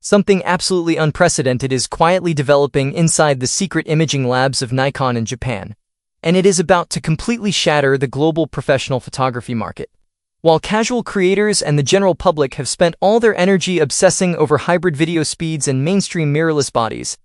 Something absolutely unprecedented is quietly developing inside the secret imaging labs of Nikon in Japan, and it is about to completely shatter the global professional photography market. While casual creators and the general public have spent all their energy obsessing over hybrid video speeds and mainstream mirrorless bodies,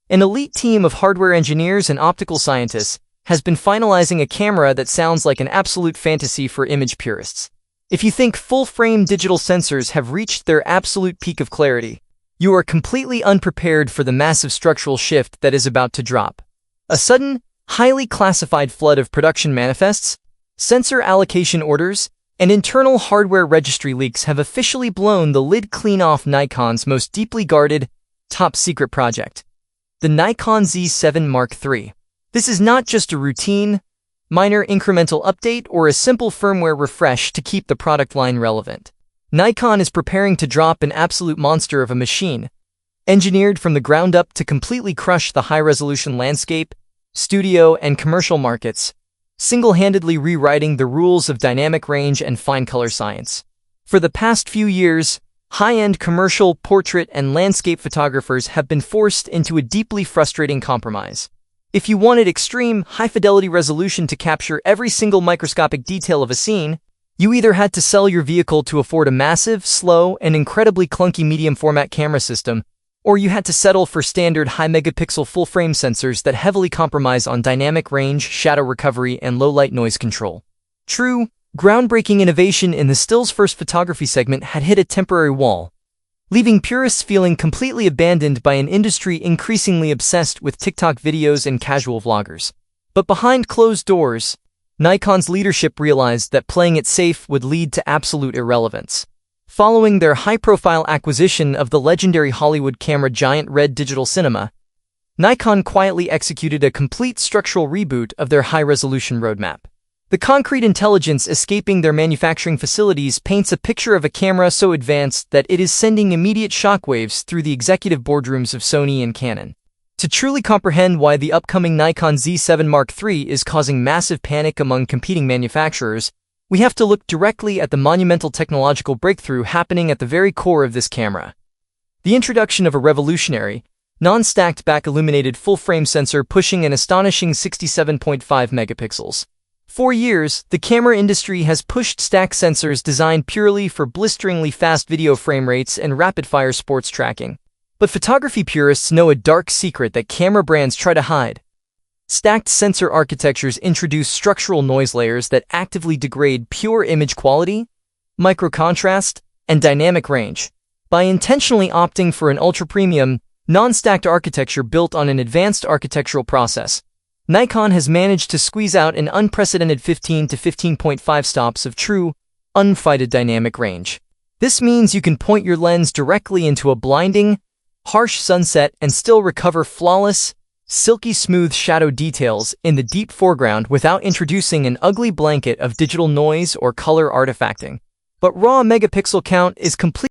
an elite team of hardware engineers and optical scientists has been finalizing a camera that sounds like an absolute fantasy for image purists. If you think full-frame digital sensors have reached their absolute peak of clarity, you are completely unprepared for the massive structural shift that is about to drop. A sudden, highly classified flood of production manifests, sensor allocation orders, and internal hardware registry leaks have officially blown the lid clean off Nikon's most deeply guarded, top-secret project, the Nikon Z7 III. This is not just a routine, minor incremental update or a simple firmware refresh to keep the product line relevant. Nikon is preparing to drop an absolute monster of a machine, engineered from the ground up to completely crush the high-resolution landscape, studio, and commercial markets, single-handedly rewriting the rules of dynamic range and fine color science. For the past few years, high-end commercial, portrait, and landscape photographers have been forced into a deeply frustrating compromise. If you wanted extreme, high-fidelity resolution to capture every single microscopic detail of a scene, you either had to sell your vehicle to afford a massive, slow, and incredibly clunky medium-format camera system, or you had to settle for standard high-megapixel full-frame sensors that heavily compromise on dynamic range, shadow recovery, and low-light noise control. True, groundbreaking innovation in the stills-first photography segment had hit a temporary wall, leaving purists feeling completely abandoned by an industry increasingly obsessed with TikTok videos and casual vloggers. But behind closed doors, Nikon's leadership realized that playing it safe would lead to absolute irrelevance. Following their high-profile acquisition of the legendary Hollywood camera giant Red Digital Cinema, Nikon quietly executed a complete structural reboot of their high-resolution roadmap. The concrete intelligence escaping their manufacturing facilities paints a picture of a camera so advanced that it is sending immediate shockwaves through the executive boardrooms of Sony and Canon. To truly comprehend why the upcoming Nikon Z7 III is causing massive panic among competing manufacturers, we have to look directly at the monumental technological breakthrough happening at the very core of this camera. The introduction of a revolutionary, non-stacked back-illuminated full-frame sensor pushing an astonishing 67.5 megapixels. For years, the camera industry has pushed stacked sensors designed purely for blisteringly fast video frame rates and rapid-fire sports tracking. But photography purists know a dark secret that camera brands try to hide. Stacked sensor architectures introduce structural noise layers that actively degrade pure image quality, micro-contrast, and dynamic range. By intentionally opting for an ultra-premium, non-stacked architecture built on an advanced architectural process, Nikon has managed to squeeze out an unprecedented 15 to 15.5 stops of true, unfaded dynamic range. This means you can point your lens directly into a blinding, harsh sunset and still recover flawless, silky smooth shadow details in the deep foreground without introducing an ugly blanket of digital noise or color artifacting. But raw megapixel count is completely